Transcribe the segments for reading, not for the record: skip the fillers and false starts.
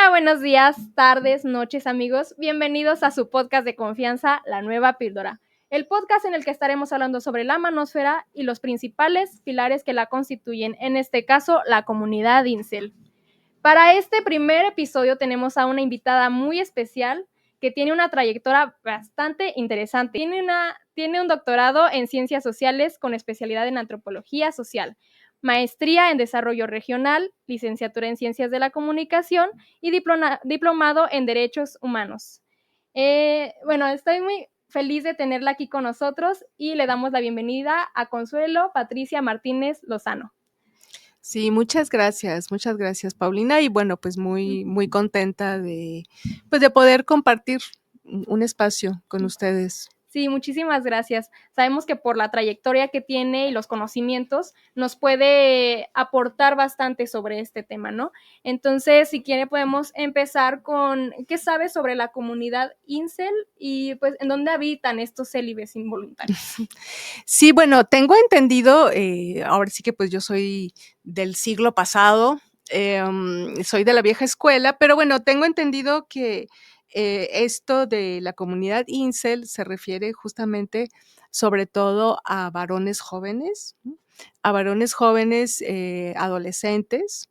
Hola, buenos días, tardes, noches, amigos. Bienvenidos a su podcast de confianza, La Nueva Píldora. El podcast en el que estaremos hablando sobre la manósfera y los principales pilares que la constituyen, en este caso, la comunidad Incel. Para este primer episodio tenemos a una invitada muy especial que tiene una trayectoria bastante interesante. Tiene un doctorado en Ciencias Sociales con especialidad en Antropología Social, maestría en Desarrollo Regional, licenciatura en Ciencias de la Comunicación y diplomado en Derechos Humanos. Estoy muy feliz de tenerla aquí con nosotros y le damos la bienvenida a Consuelo Patricia Martínez Lozano. Sí, muchas gracias, Paulina, y bueno, pues muy contenta de poder compartir un espacio con ustedes. Sí, muchísimas gracias. Sabemos que por la trayectoria que tiene y los conocimientos nos puede aportar bastante sobre este tema, ¿no? Entonces, si quiere, podemos empezar con ¿qué sabes sobre la comunidad Incel y pues en dónde habitan estos célibes involuntarios? Sí, bueno, tengo entendido, ahora sí que pues yo soy del siglo pasado, soy de la vieja escuela, pero bueno, tengo entendido que esto de la comunidad Incel se refiere justamente sobre todo a varones jóvenes, ¿no? A varones jóvenes, adolescentes,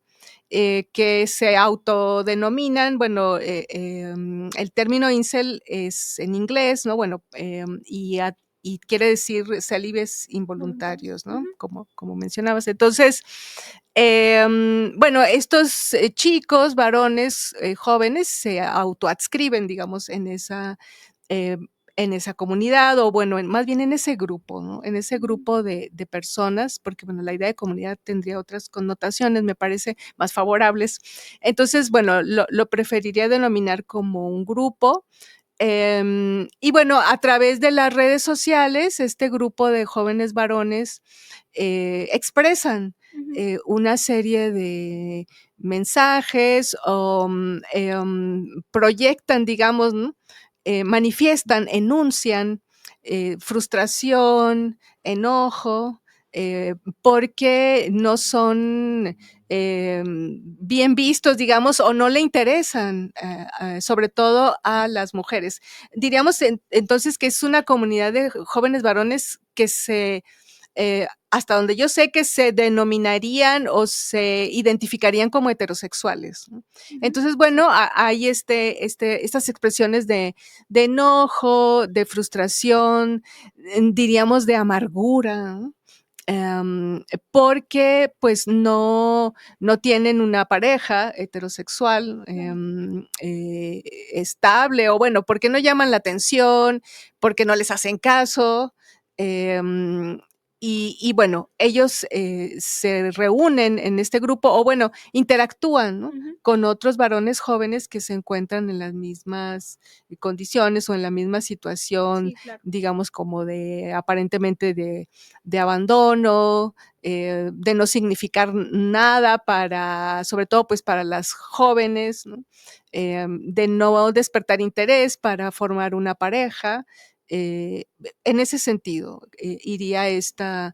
que se autodenominan, bueno, el término incel es en inglés, ¿no? Bueno, y quiere decir célibes involuntarios, ¿no? Uh-huh. Como mencionabas. Entonces, bueno, estos chicos, varones, jóvenes, se autoadscriben, digamos, eh, en esa comunidad, o bueno, más bien en ese grupo, ¿no? En ese grupo de personas, porque bueno, la idea de comunidad tendría otras connotaciones, me parece más favorables. Entonces, bueno, lo preferiría denominar como un grupo. Y bueno, a través de las redes sociales, este grupo de jóvenes varones expresan una serie de mensajes o proyectan, digamos, ¿no? Manifiestan, enuncian frustración, enojo, porque no son bien vistos, digamos, o no le interesan, sobre todo a las mujeres. Diríamos entonces que es una comunidad de jóvenes varones que hasta donde yo sé, que se denominarían o se identificarían como heterosexuales, ¿no? Entonces, bueno, hay estas expresiones de enojo, de frustración, diríamos de amargura, ¿no? Porque pues no tienen una pareja heterosexual estable, o bueno, porque no llaman la atención, porque no les hacen caso. Y bueno, ellos se reúnen en este grupo, o bueno, interactúan, ¿no? Con otros varones jóvenes que se encuentran en las mismas condiciones o en la misma situación, Sí, claro. digamos, como de aparentemente de abandono, de no significar nada sobre todo pues para las jóvenes, ¿no? De no despertar interés para formar una pareja. En ese sentido, iría estos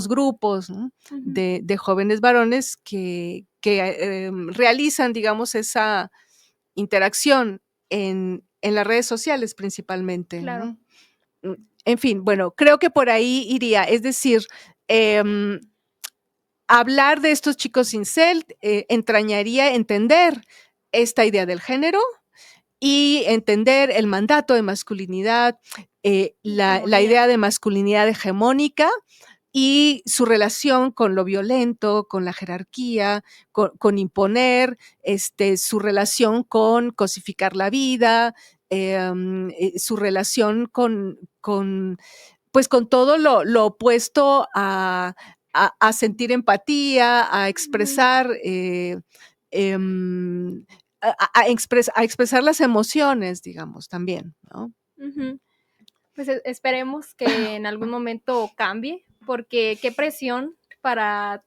grupos, ¿no? De jóvenes varones que realizan, digamos, esa interacción en las redes sociales principalmente, Claro. ¿no? En fin, bueno, creo que por ahí iría, es decir, hablar de estos chicos incel entrañaría entender esta idea del género y entender el mandato de masculinidad, la idea de masculinidad hegemónica y su relación con lo violento, con la jerarquía, con imponer, su relación con cosificar la vida, su relación pues con todo lo opuesto a sentir empatía, a expresar, a expresar las emociones, digamos, también, ¿no? Uh-huh. Pues esperemos que en algún momento cambie, porque qué presión para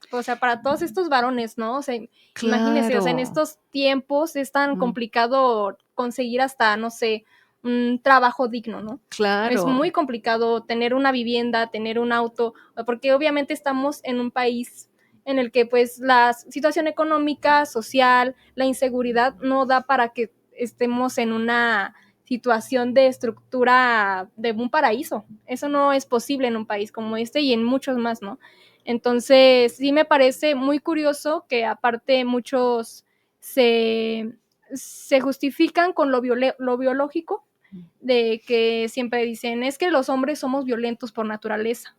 todos estos varones, ¿no? O sea, imagínense, o sea, en Claro. estos tiempos es tan complicado conseguir hasta, no sé, un trabajo digno, ¿no? Es Claro. muy complicado tener una vivienda, tener un auto, porque obviamente estamos en un país en el que pues la situación económica, social, la inseguridad no da para que estemos en una situación de estructura de un paraíso. Eso no es posible en un país como este y en muchos más, ¿no? Entonces, sí me parece muy curioso que aparte muchos se justifican con lo biológico, de que siempre dicen, es que los hombres somos violentos por naturaleza,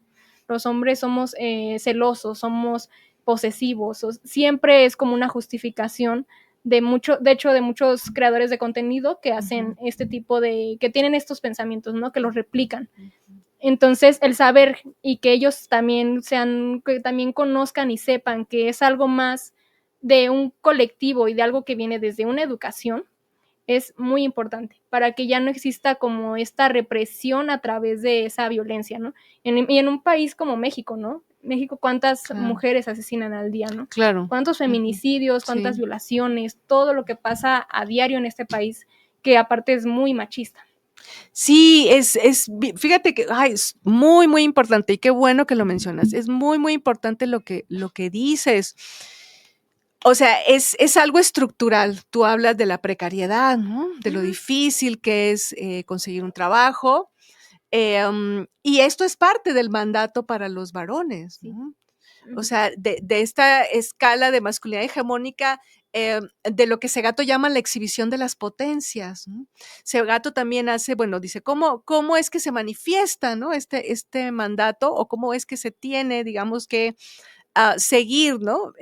los hombres somos celosos, somos posesivos, siempre es como una justificación de hecho, de muchos creadores de contenido que hacen este tipo de, que tienen estos pensamientos, ¿no? Que los replican. Entonces, el saber y que ellos también que también conozcan y sepan que es algo más de un colectivo y de algo que viene desde una educación, es muy importante para que ya no exista como esta represión a través de esa violencia, ¿no? Y en un país como México, ¿no? México, ¿cuántas mujeres asesinan al día, no? Claro. ¿Cuántos feminicidios, cuántas violaciones, todo lo que pasa a diario en este país, que aparte es muy machista? Sí, fíjate que es muy, muy importante y qué bueno que lo mencionas. Es muy, muy importante lo que dices. O sea, es algo estructural. Tú hablas de la precariedad, ¿no? De lo difícil que es conseguir un trabajo. Y esto es parte del mandato para los varones, ¿no? O sea, de esta escala de masculinidad hegemónica, de lo que Segato llama la exhibición de las potencias, ¿no? Segato también dice, ¿cómo es que se manifiesta, ¿no? Este mandato o cómo es que se tiene, digamos que, seguir, ¿no?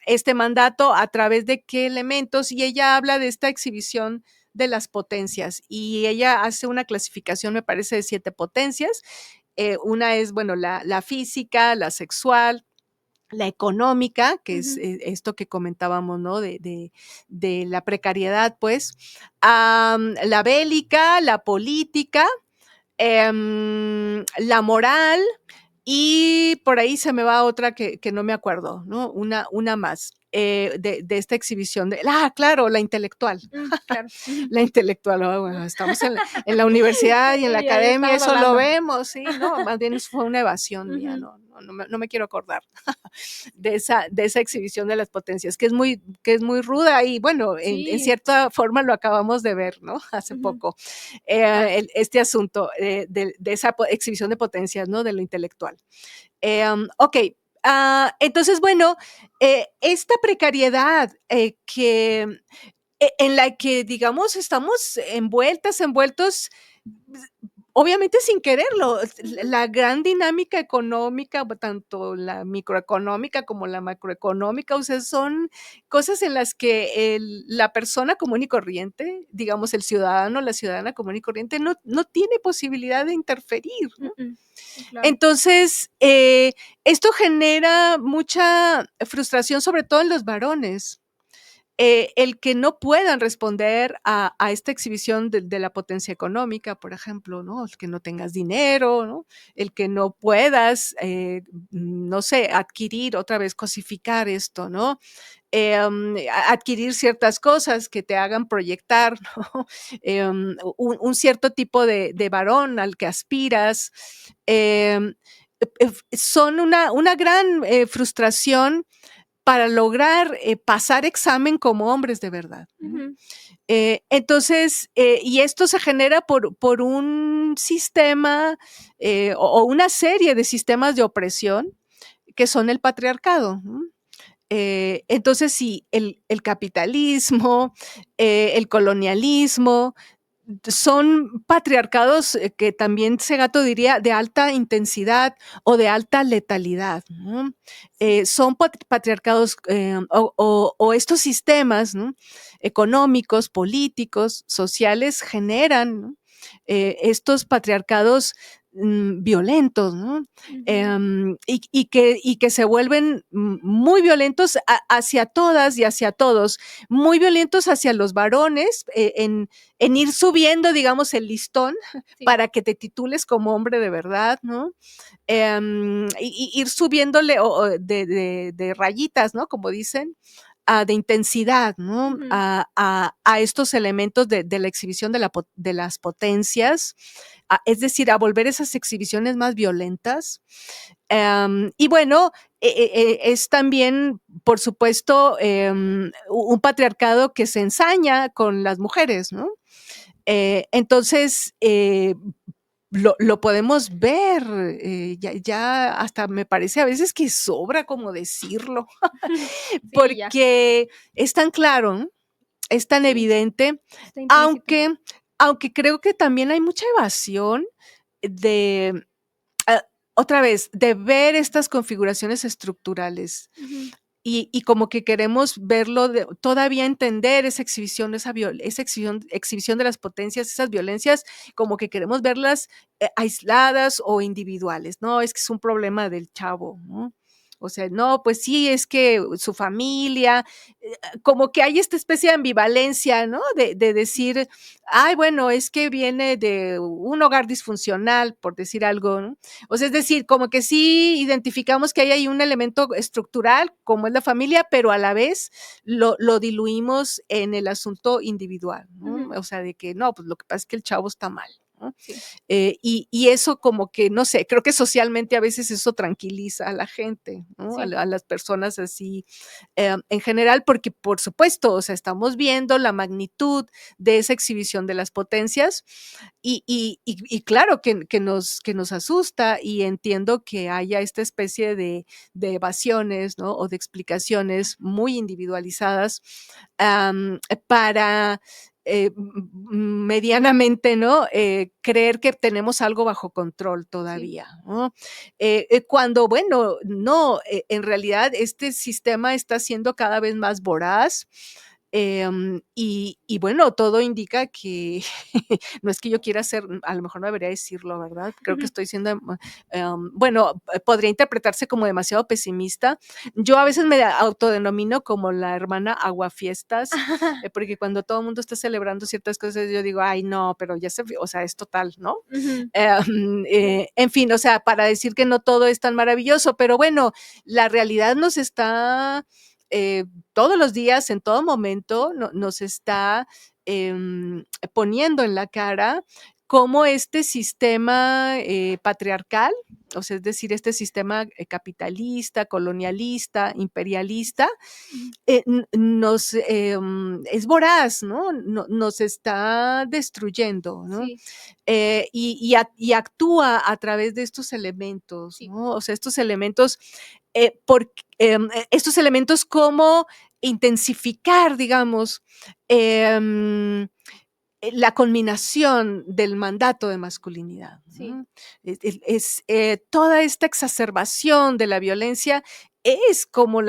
Este mandato a través de qué elementos, y ella habla de esta exhibición de las potencias, y ella hace una clasificación, me parece, de 7 potencias. Una es, bueno, la física, la sexual, la económica, que es esto que comentábamos, ¿no? De la precariedad, pues, la bélica, la política, la moral, y por ahí se me va otra que no me acuerdo, ¿no? Una más. De esta exhibición claro, la intelectual. Claro. La intelectual, bueno, estamos en la universidad y en la academia, eso lo vemos, sí, no, más bien fue una evasión mía, no me quiero acordar de esa exhibición de las potencias, que es muy ruda y bueno, en cierta forma lo acabamos de ver, ¿no? Hace poco, este asunto de esa exhibición de potencias, ¿no? De lo intelectual. Ok. Entonces, bueno, esta precariedad en la que, digamos, estamos envueltos, obviamente sin quererlo. La gran dinámica económica, tanto la microeconómica como la macroeconómica, o sea, son cosas en las que la persona común y corriente, digamos, el ciudadano, la ciudadana común y corriente, no tiene posibilidad de interferir, ¿no? Claro. Entonces, esto genera mucha frustración, sobre todo en los varones. El que no puedan responder a esta exhibición de la potencia económica, por ejemplo, ¿no? El que no tengas dinero, ¿no? El que no puedas, no sé, adquirir, otra vez, cosificar esto, ¿no? Adquirir ciertas cosas que te hagan proyectar, ¿no? Un cierto tipo de varón al que aspiras. Son una gran frustración para lograr pasar examen como hombres de verdad, ¿no? Entonces, y esto se genera por un sistema o una serie de sistemas de opresión que son el patriarcado, ¿no? Entonces, sí, el capitalismo, el colonialismo, son patriarcados que también Segato diría de alta intensidad o de alta letalidad, ¿no? Son patriarcados o estos sistemas, ¿no? Económicos, políticos, sociales generan, ¿no? Estos patriarcados violentos, ¿no? Y que se vuelven muy violentos hacia todas y hacia todos, muy violentos hacia los varones, en ir subiendo, digamos, el listón para que te titules como hombre de verdad, ¿no? Ir subiéndole de rayitas, ¿no? Como dicen, de intensidad, ¿no? Ujú. A estos elementos de la exhibición de las potencias, es decir, a volver esas exhibiciones más violentas. Y bueno, es también, por supuesto, un patriarcado que se ensaña con las mujeres, ¿no? Entonces, lo podemos ver, ya hasta me parece a veces que sobra como decirlo, Sí, ya. porque es tan claro, ¿no? Es tan Sí, evidente, está implícito. aunque creo que también hay mucha evasión de, ah, otra vez, de ver estas configuraciones estructurales. Ujú. Y como que queremos verlo, todavía entender esa exhibición, esa exhibición de las potencias, esas violencias, como que queremos verlas aisladas o individuales. No, es que es un problema del chavo, ¿no? O sea, no, pues sí, es que su familia, como que hay esta especie de ambivalencia, ¿no? De decir, ay, bueno, es que viene de un hogar disfuncional, por decir algo, ¿no? O sea, es decir, como que sí identificamos que ahí hay un elemento estructural, como es la familia, pero a la vez lo diluimos en el asunto individual, ¿no? Ujú. O sea, de que no, pues lo que pasa es que el chavo está mal, ¿no? Sí. Y eso como que, no sé, creo que socialmente a veces eso tranquiliza a la gente, ¿no? Sí. A las personas así en general, porque por supuesto, o sea, estamos viendo la magnitud de esa exhibición de las potencias y claro que nos asusta y entiendo que haya esta especie de evasiones, ¿no? O de explicaciones muy individualizadas para medianamente, ¿no? Creer que tenemos algo bajo control Sí. todavía, ¿no? Cuando, bueno, no, en realidad este sistema está siendo cada vez más voraz. Y bueno, todo indica que no es que yo quiera ser, a lo mejor no debería decirlo, ¿verdad? Creo que Ujú. estoy siendo, bueno, podría interpretarse como demasiado pesimista. Yo a veces me autodenomino como la hermana aguafiestas, porque cuando todo el mundo está celebrando ciertas cosas, yo digo, ay, no, pero ya o sea, es total, ¿no? Ujú. En fin, o sea, para decir que no todo es tan maravilloso, pero bueno, la realidad nos está todos los días, en todo momento, nos está poniendo en la cara cómo este sistema patriarcal, o sea, es decir, este sistema capitalista, colonialista, imperialista, Ujú. es voraz, ¿no? Nos está destruyendo, ¿no? Sí, Y actúa a través de estos elementos, sí, ¿no? O sea, estos elementos, estos elementos como intensificar, digamos, em, la culminación del mandato de masculinidad, sí. ¿no? Toda esta exacerbación de la violencia es como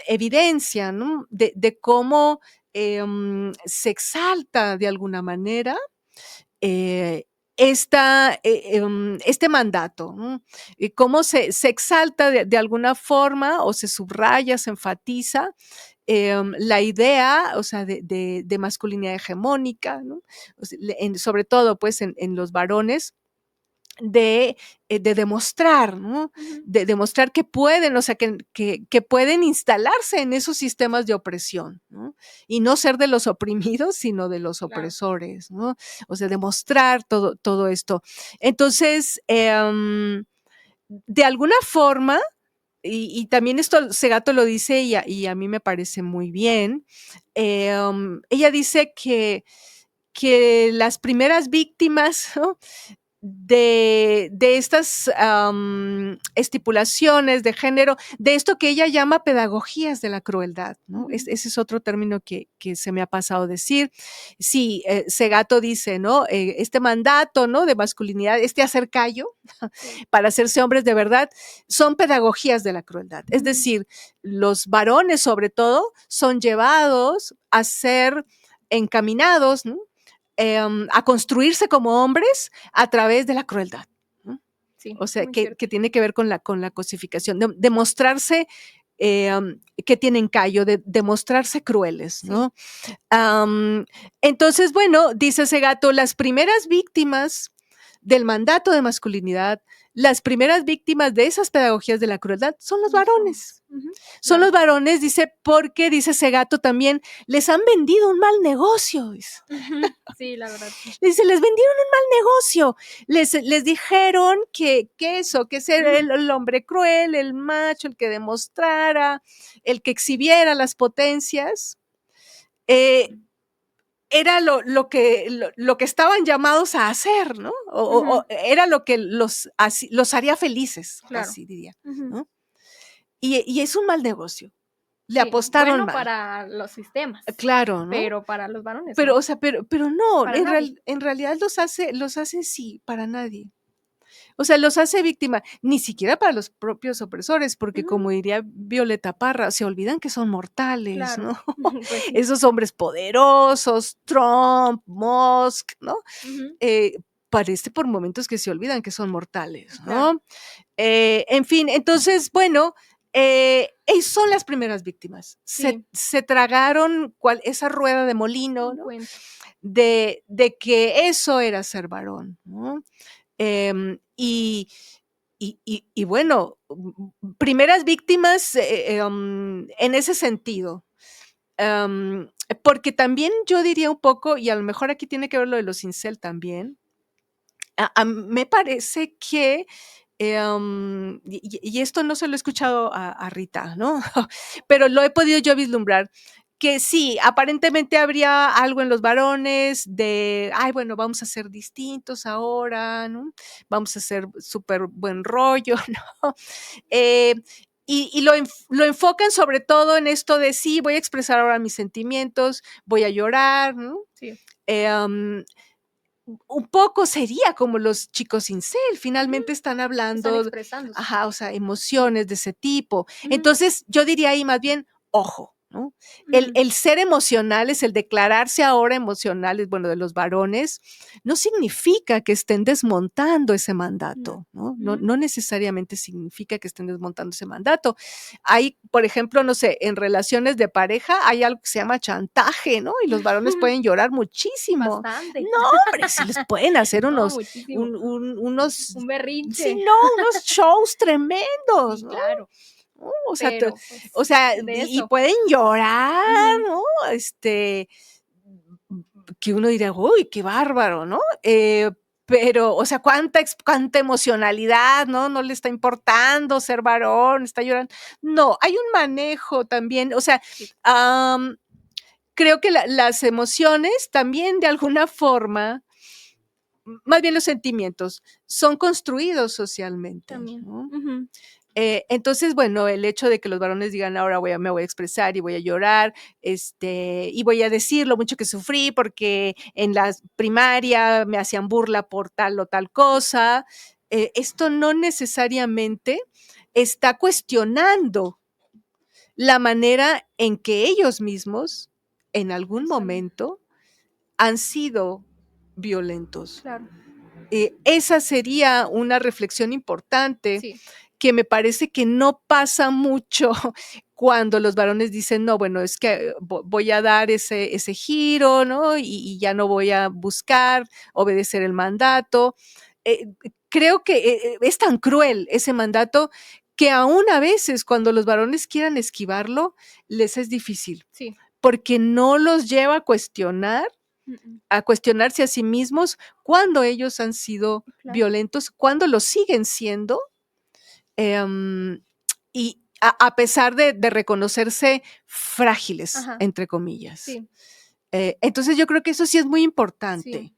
evidencia, ¿no? De cómo se exalta de alguna manera eh, este mandato, ¿no? Y cómo se exalta de alguna forma o se subraya, se enfatiza la idea, o sea, de masculinidad hegemónica, ¿no? O sea, sobre todo, pues, en los varones, de demostrar, ¿no? Ujú. De demostrar que pueden, o sea, que pueden instalarse en esos sistemas de opresión, ¿no? Y no ser de los oprimidos, sino de los Claro. opresores, ¿no? O sea, demostrar todo esto. Entonces, de alguna forma, y también esto Segato lo dice y a mí me parece muy bien, ella dice que las primeras víctimas, ¿no? De estas estipulaciones de género, de esto que ella llama pedagogías de la crueldad, ¿no? Ujú. Ese es otro término que se me ha pasado decir. Sí, Segato dice, ¿no? Este mandato, ¿no? De masculinidad, este hacer callo Sí. para hacerse hombres de verdad, son pedagogías de la crueldad. Es Ujú. decir, los varones, sobre todo, son llevados a ser encaminados, ¿no? A construirse como hombres a través de la crueldad, ¿no? Sí, O sea, muy cierto. que tiene que ver con la cosificación, de mostrarse que tienen callo, de mostrarse crueles, Sí. ¿no? Entonces, bueno, dice ese gato, las primeras víctimas del mandato de masculinidad, las primeras víctimas de esas pedagogías de la crueldad son los varones. Son los varones, dice, porque, dice Segato también, les han vendido un mal negocio. Dice. Sí, la verdad. Dice, les vendieron un mal negocio. Les dijeron que ser el hombre cruel, el macho, el que demostrara, el que exhibiera las potencias, era lo que estaban llamados a hacer, ¿no? O era lo que los haría felices, Claro. así diría, ¿no? Y es un mal negocio. Le Sí, apostaron bueno mal. para los sistemas. Claro, ¿no? Pero para los varones. Pero, ¿no? o sea, pero no, Para nadie. en realidad los hace sí, para nadie. O sea, los hace víctima, ni siquiera para los propios opresores, porque como diría Violeta Parra, se olvidan que son mortales, Claro. ¿no? Pues sí. Esos hombres poderosos, Trump, Musk, ¿no? Parece por momentos que se olvidan que son mortales, ¿no? Claro. En fin, entonces, bueno, son las primeras víctimas. Sí. Se tragaron esa rueda de molino, Un ¿no? cuento. De que eso era ser varón, ¿no? Y bueno, primeras víctimas en ese sentido. Porque también yo diría un poco, y a lo mejor aquí tiene que ver lo de los incel también, me parece que, y esto no se lo he escuchado a Rita, ¿no? Pero lo he podido yo vislumbrar, que sí, aparentemente habría algo en los varones de, ay, bueno, vamos a ser distintos ahora, ¿no? Vamos a hacer súper buen rollo, ¿no? Y lo enfocan sobre todo en esto de, sí, voy a expresar ahora mis sentimientos, voy a llorar, ¿no? Sí. Un poco sería como los chicos incel, finalmente están hablando, expresándose. o sea, emociones de ese tipo. Entonces, yo diría ahí más bien, ojo, ¿no? El ser emocionales, el declararse ahora emocionales, bueno, de los varones, no significa que estén desmontando ese mandato, ¿no? No necesariamente significa que estén desmontando ese mandato. Hay, por ejemplo, no sé, en relaciones de pareja hay algo que se llama chantaje, ¿no? Y los varones pueden llorar muchísimo. Bastante. No, hombre, sí les pueden hacer No, unos, muchísimo. unos, Un berrinche. sí, no, unos shows tremendos, Sí, ¿no? claro. O sea, Pero, pues, o sea, de y eso. pueden llorar, ¿no? Que uno diría, uy, qué bárbaro, ¿no? Pero, o sea, cuánta emocionalidad, ¿no? No le está importando ser varón, está llorando. No, hay un manejo también, o sea, Sí. creo que las emociones también de alguna forma, más bien los sentimientos, son construidos socialmente, También. ¿no? Entonces, bueno, el hecho de que los varones digan ahora me voy a expresar y voy a llorar, y voy a decir lo mucho que sufrí porque en la primaria me hacían burla por tal o tal cosa, esto no necesariamente está cuestionando la manera en que ellos mismos, en algún momento, han sido violentos. Claro. Esa sería una reflexión importante. Sí. Que me parece que no pasa mucho cuando los varones dicen, no, bueno, es que voy a dar ese giro, ¿no? Y ya no voy a buscar obedecer el mandato. Creo que es tan cruel ese mandato que aún a veces cuando los varones quieran esquivarlo, les es difícil. Sí. Porque no los lleva a cuestionarse a sí mismos cuando ellos han sido violentos, cuando lo siguen siendo. Y a pesar de reconocerse frágiles, entre comillas. Sí. Entonces yo creo que eso sí es muy importante,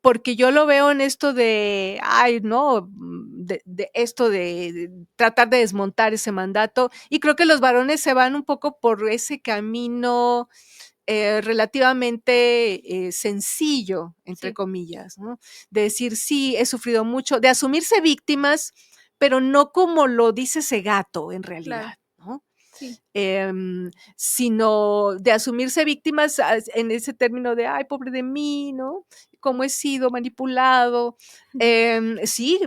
porque yo lo veo en esto de, ay, no, de esto de tratar de desmontar ese mandato, y creo que los varones se van un poco por ese camino relativamente sencillo, entre comillas, ¿no? De decir, sí, he sufrido mucho, de asumirse víctimas, pero no como lo dice Segato en realidad, ¿no? Sí. Sino de asumirse víctimas en ese término de, ay, pobre de mí, ¿no? Cómo he sido manipulado. Sí,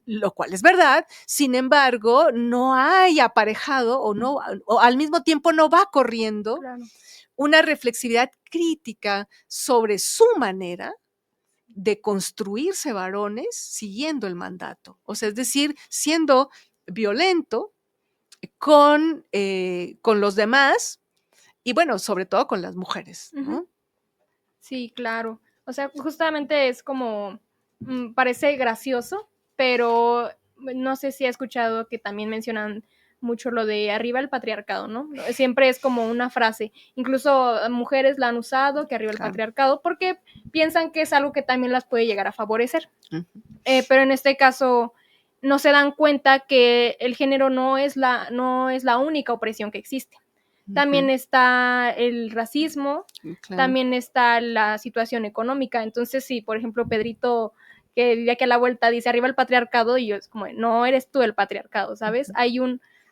lo cual es verdad, sin embargo, no hay aparejado o al mismo tiempo no va corriendo una reflexividad crítica sobre su manera de construirse varones siguiendo el mandato. O sea, es decir, siendo violento con los demás y bueno, sobre todo con las mujeres, ¿no? Sí, claro. O sea, justamente es como, parece gracioso, pero no sé si he escuchado que también mencionan mucho lo de arriba el patriarcado, ¿no? Siempre es como una frase. Incluso mujeres la han usado, que arriba el patriarcado, porque piensan que es algo que también las puede llegar a favorecer. Pero en este caso no se dan cuenta que el género no es la única opresión que existe. También está el racismo, también está la situación económica. Entonces, si, por ejemplo, Pedrito, que vive aquí a la vuelta, dice arriba el patriarcado, y yo es como, no eres tú el patriarcado, ¿sabes?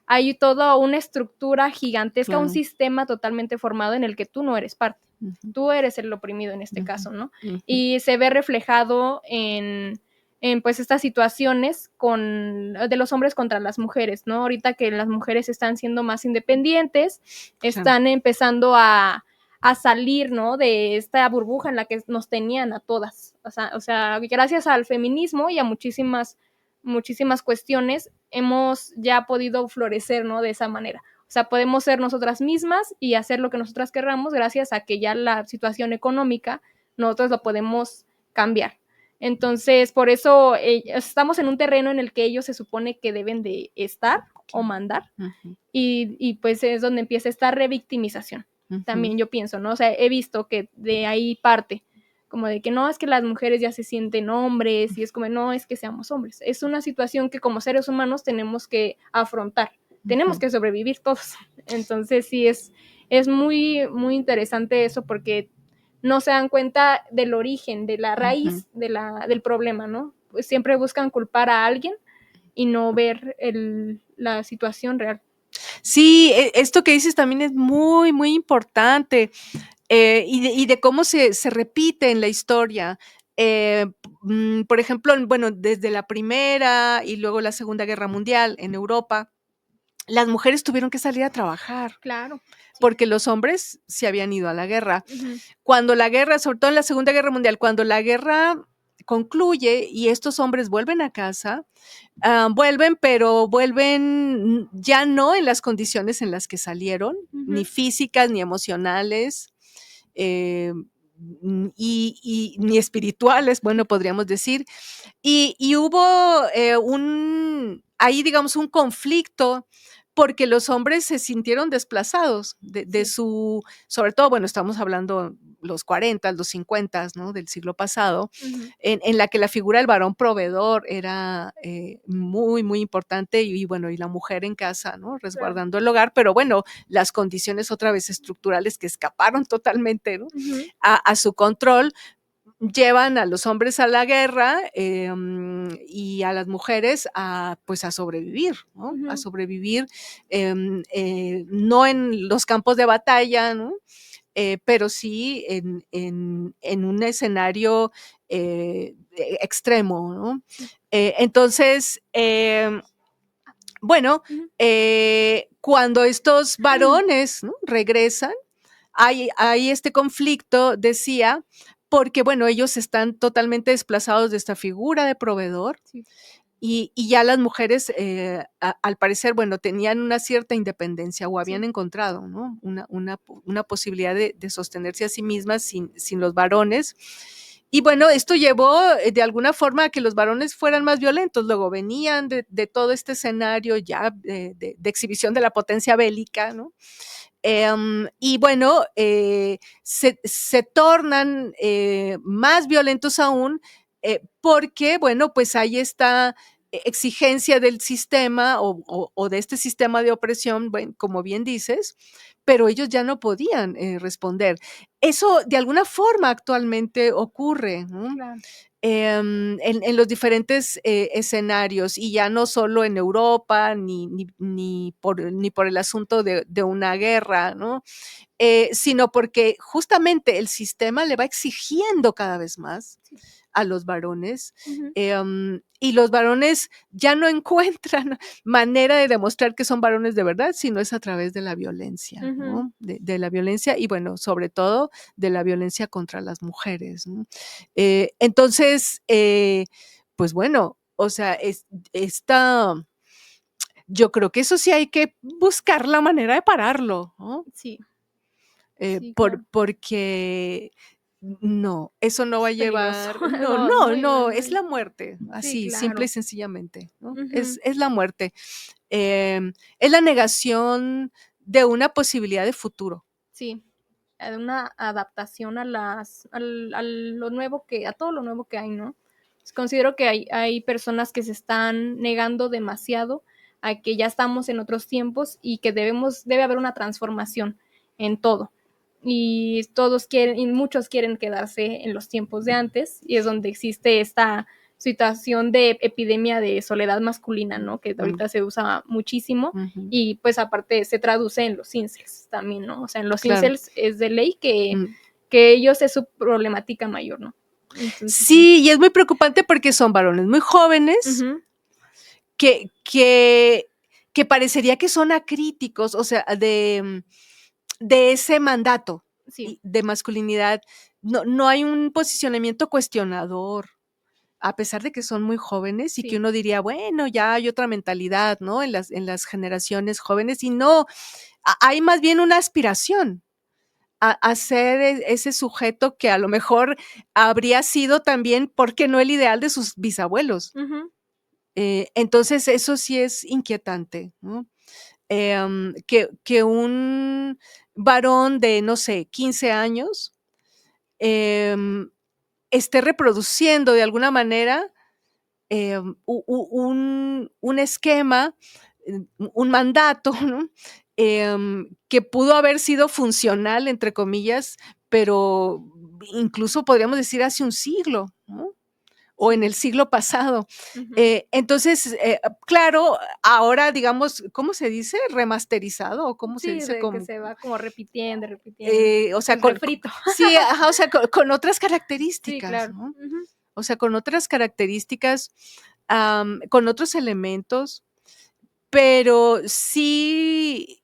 Hay toda una estructura gigantesca, un sistema totalmente formado en el que tú no eres parte. Tú eres el oprimido en este caso, ¿no? Y se ve reflejado en pues estas situaciones de los hombres contra las mujeres, ¿no? Ahorita que las mujeres están siendo más independientes, están empezando a salir, ¿no? De esta burbuja en la que nos tenían a todas. O sea, gracias al feminismo y a muchísimas cuestiones hemos ya podido florecer, ¿no? De esa manera. O sea, podemos ser nosotras mismas y hacer lo que nosotras querramos gracias a que ya la situación económica nosotros lo podemos cambiar. Entonces, por eso estamos en un terreno en el que ellos se supone que deben de estar o mandar, y pues es donde empieza esta revictimización. También yo pienso, ¿no? O sea, he visto que de ahí parte, como de que no, es que las mujeres ya se sienten hombres, y es como, no, es que seamos hombres. Es una situación que como seres humanos tenemos que afrontar, tenemos que sobrevivir todos. Entonces, sí, es muy, muy interesante eso, porque no se dan cuenta del origen, de la raíz del problema, ¿no? Pues siempre buscan culpar a alguien y no ver la situación real. Sí, esto que dices también es muy, muy importante, y de cómo se repite en la historia. Por ejemplo, bueno, desde la Primera y luego la Segunda Guerra Mundial en Europa, las mujeres tuvieron que salir a trabajar. Claro. Porque los hombres se habían ido a la guerra. Cuando la guerra, sobre todo en la Segunda Guerra Mundial, cuando la guerra concluye y estos hombres vuelven a casa, vuelven, pero vuelven ya no en las condiciones en las que salieron, ni físicas, ni emocionales, y ni espirituales, bueno, podríamos decir. Y hubo ahí, digamos, un conflicto porque los hombres se sintieron desplazados de su, sobre todo, bueno, estamos hablando los 40, los 50, ¿no? Del siglo pasado, en la que la figura del varón proveedor era muy, muy importante y bueno, y la mujer en casa, ¿no? Resguardando el hogar, pero bueno, las condiciones otra vez estructurales que escaparon totalmente, ¿no? A su control, llevan a los hombres a la guerra y a las mujeres pues a sobrevivir, ¿no? A sobrevivir, no en los campos de batalla, ¿no? Pero sí en un escenario extremo, ¿no? Entonces, bueno, cuando estos varones, ¿no? Regresan, hay este conflicto, decía, porque, bueno, ellos están totalmente desplazados de esta figura de proveedor y ya las mujeres, al parecer, bueno, tenían una cierta independencia o habían encontrado, ¿no? Una posibilidad de sostenerse a sí mismas sin los varones. Y bueno, esto llevó de alguna forma a que los varones fueran más violentos. Luego venían de todo este escenario ya de exhibición de la potencia bélica, ¿no? Y bueno, se tornan más violentos aún porque, bueno, pues hay esta exigencia del sistema o de este sistema de opresión, bueno, como bien dices, pero ellos ya no podían responder. Eso de alguna forma actualmente ocurre, ¿no? Claro. En los diferentes escenarios y ya no solo en Europa ni por el asunto de una guerra, ¿no? Sino porque justamente el sistema le va exigiendo cada vez más a los varones y los varones ya no encuentran manera de demostrar que son varones de verdad, sino es a través de la violencia. ¿no? De la violencia y, bueno, sobre todo de la violencia contra las mujeres, ¿no? Entonces, pues bueno, o sea, yo creo que eso sí hay que buscar la manera de pararlo, ¿no? Sí, sí, claro. Porque no, eso no va a Es peligroso. llevar, no, No, no, muy, muy, no, es muy. la muerte, Sí, así, simple y claro. sencillamente, ¿no? Ujú. Es la muerte. Es la negación de una posibilidad de futuro. Sí, una adaptación a lo nuevo a todo lo nuevo que hay, ¿no? Pues, considero que hay personas que se están negando demasiado a que ya estamos en otros tiempos y que debe haber una transformación en todo. Y muchos quieren quedarse en los tiempos de antes, y es donde existe esta situación de epidemia de soledad masculina, ¿no? Que ahorita se usa muchísimo, Ujú, y pues aparte se traduce en los incels también, ¿no? O sea, en los claro. incels es de ley Mm. que ellos es su problemática mayor, ¿no? Entonces sí. Sí, y es muy preocupante porque son varones muy jóvenes Ujú. que, que, que parecería que son acríticos, o sea, de ese mandato Sí, de masculinidad. No, no hay un posicionamiento cuestionador, a pesar de que son muy jóvenes y que sí. uno diría, bueno, ya hay otra mentalidad, ¿no? En las generaciones jóvenes, y no, hay más bien una aspiración a ser ese sujeto que a lo mejor habría sido también, ¿por qué no el ideal de sus bisabuelos? Ujú. Entonces, eso sí es inquietante, ¿no? Que un varón de, no sé, 15 años, em, esté reproduciendo de alguna manera un esquema, un mandato, ¿no? Que pudo haber sido funcional, entre comillas, pero incluso podríamos decir hace un siglo, ¿no? O en Sí. el siglo pasado. Ujú. Entonces, claro, ahora digamos, ¿cómo se dice? ¿Remasterizado? ¿O cómo se Sí, dice? de que se va como repitiendo, repitiendo. O sea, El refrito. sí, ajá, o sea, con otras Sí, características, claro. ¿no? Ujú. O sea, con otras características, con otros elementos, pero sí,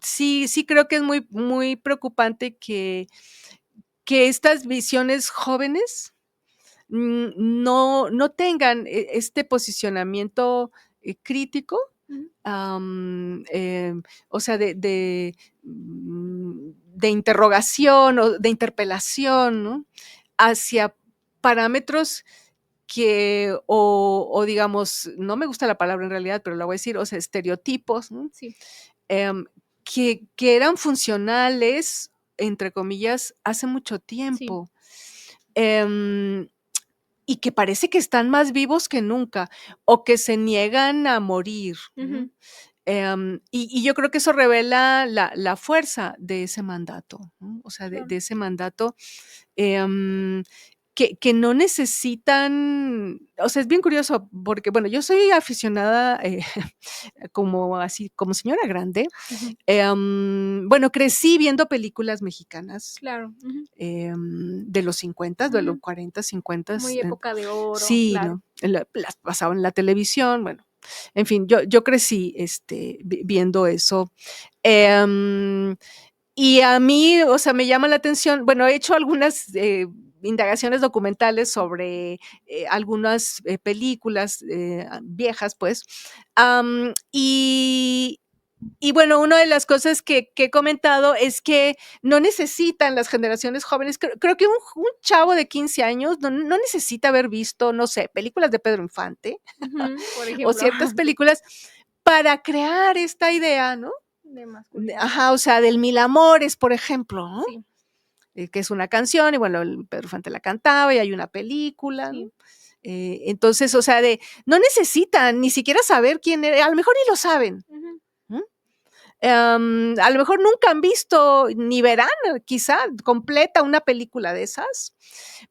sí creo que es muy, muy preocupante que estas visiones jóvenes no tengan este posicionamiento crítico, Ujú. o sea, de interrogación o de interpelación, ¿no? Hacia parámetros o digamos, no me gusta la palabra en realidad, pero la voy a decir, o sea, estereotipos, ¿no? Sí. Em, que eran funcionales, entre comillas, hace mucho Sí. tiempo. Em, y que parece que están más vivos que nunca, o que se niegan a morir, Ujú. ¿no? Y yo creo que eso revela la fuerza de ese mandato, ¿no? O sea, Claro. de ese mandato, em, que no necesitan, o sea, es bien curioso, porque, bueno, yo soy aficionada, como así, como señora grande, Ujú. bueno, crecí viendo películas mexicanas, Claro. Ujú. de los 50, de los Ujú. 40, 50. Muy época de oro, Sí, claro. ¿no? Las pasaban en la televisión, bueno, en fin, yo crecí viendo eso. Em, y a mí, o sea, me llama la atención, bueno, he hecho algunas indagaciones documentales sobre algunas películas viejas, pues, y bueno, una de las cosas que he comentado es que no necesitan las generaciones jóvenes, creo que un chavo de 15 años no necesita haber visto, no sé, películas de Pedro Infante Ujú. Por o ejemplo, ciertas sí, películas para crear esta idea, ¿no? de masculinidad. Ajá, o sea, del Mil Amores, por ejemplo, ¿no? Sí, Que es una canción y bueno, el Pedro Infante la cantaba y hay una película, ¿no? sí. Entonces, o sea, no necesitan ni siquiera saber quién era, a lo mejor ni lo saben. Ujú. ¿No? A lo mejor nunca han visto ni verán quizá completa una película de esas,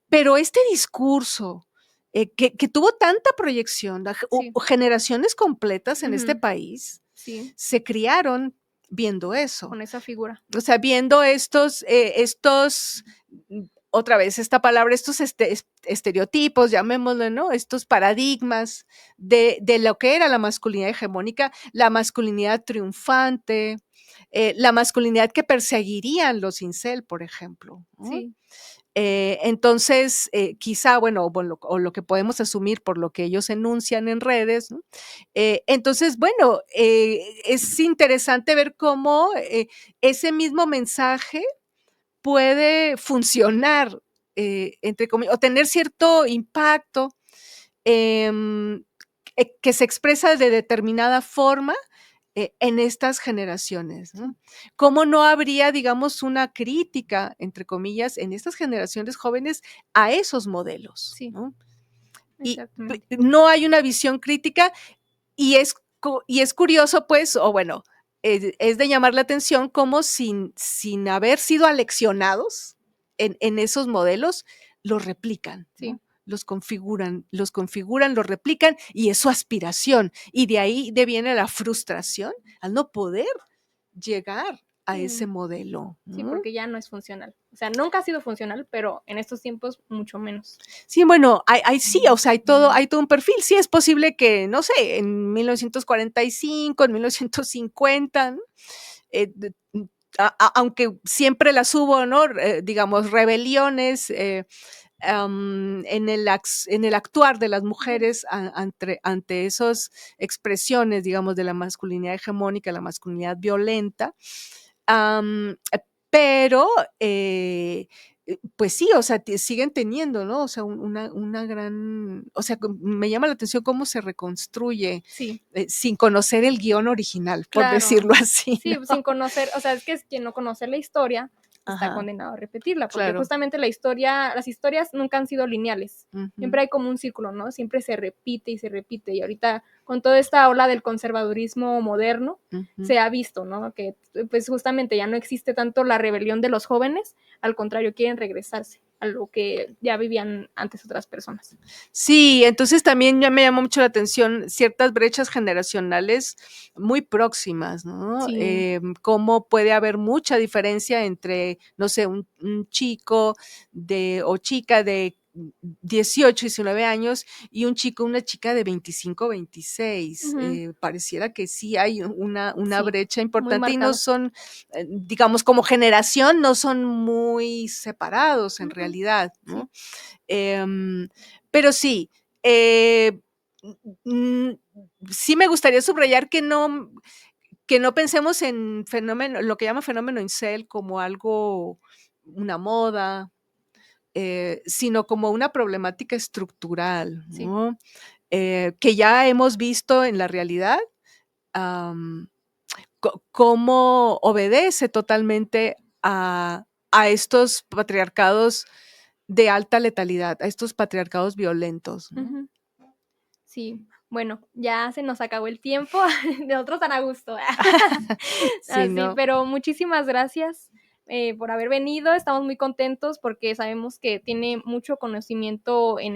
pero este discurso que tuvo tanta proyección, Sí. generaciones completas en este Ujú. país Sí, se criaron viendo eso. con esa figura. O sea, viendo estos otra vez esta palabra, estos estereotipos, llamémoslo, ¿no? Estos paradigmas de lo que era la masculinidad hegemónica, la masculinidad triunfante, la masculinidad que perseguirían los incel, por ejemplo, ¿no? Sí. Entonces, quizá, bueno, o lo que podemos asumir por lo que ellos enuncian en redes, ¿no? Entonces, bueno, es interesante ver cómo ese mismo mensaje puede funcionar, entre comillas, o tener cierto impacto, em, que se expresa de determinada forma en estas generaciones, ¿no? ¿Cómo no habría, digamos, una crítica, entre comillas, en estas generaciones jóvenes a esos modelos, Sí, ¿no? Y exactamente. no hay una visión crítica y es curioso, pues, o bueno, es de llamar la atención cómo sin haber sido aleccionados en esos modelos, los replican, Sí. ¿no? Los configuran, los replican y es su aspiración. Y de ahí viene la frustración al no poder llegar a ese Sí. modelo, Sí, ¿no? porque ya no es funcional. O sea, nunca ha sido funcional, pero en estos tiempos mucho menos. Sí, bueno, sí, o sea, hay todo un perfil. Sí, es posible que, no sé, en 1945, en 1950, ¿no? Aunque siempre las hubo, ¿no? Digamos, rebeliones en el actuar de las mujeres ante esas expresiones, digamos, de la masculinidad hegemónica, la masculinidad violenta. Um, pero, pues sí, o sea, siguen teniendo, ¿no? O sea, una gran, o sea, me llama la atención cómo se reconstruye Sí. Sin conocer el guión original, por Claro. decirlo así, Sí, ¿no? sin conocer, o sea, es que quien no conoce la historia está Ajá, condenado a repetirla, porque claro. justamente las historias nunca han sido lineales. Ujú. Siempre hay como un círculo, ¿no? Siempre se repite y se repite. Y ahorita, con toda esta ola del conservadurismo moderno, Ujú. se ha visto, ¿no? Que pues justamente ya no existe tanto la rebelión de los jóvenes, al contrario, quieren regresarse a lo que ya vivían antes otras personas. Sí, entonces también ya me llamó mucho la atención ciertas brechas generacionales muy próximas, ¿no? Sí. Cómo puede haber mucha diferencia entre, no sé, un chico o chica de 18, 19 años y un chico, una chica de 25, 26. Ujú. Pareciera que sí hay una Sí, brecha muy importante y no marcada. son, digamos, como generación, no son muy separados en Ujú. realidad, Sí. ¿no? Pero sí, eh, mm, sí me gustaría subrayar que no pensemos en fenómeno, lo que llama fenómeno incel como algo, una moda, sino como una problemática estructural, Sí. ¿no? Que ya hemos visto en la realidad, am, cómo obedece totalmente a estos patriarcados de alta letalidad, a estos patriarcados violentos, ¿no? Ujú. Sí, bueno, ya se nos acabó el tiempo, nosotros tan a gusto. Sí, Así, no. pero muchísimas gracias, por haber venido, estamos muy contentos porque sabemos que tiene mucho conocimiento en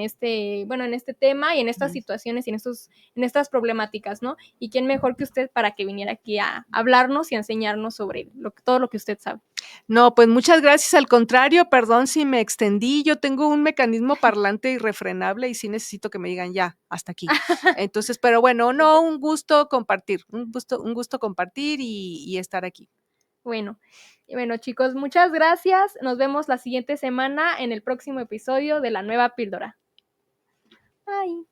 bueno, en este tema y en estas Ujú. situaciones y en estas problemáticas, ¿no? Y quién mejor que usted para que viniera aquí a hablarnos y a enseñarnos sobre todo lo que usted sabe. No, pues muchas gracias, al contrario, perdón si me extendí, yo tengo un mecanismo parlante irrefrenable y sí necesito que me digan ya, hasta aquí. Entonces, pero bueno, no, Okey. un gusto compartir, un gusto compartir y estar aquí. Bueno, y bueno, chicos, muchas gracias. Nos vemos la siguiente semana en el próximo episodio de La Nueva Píldora. Bye.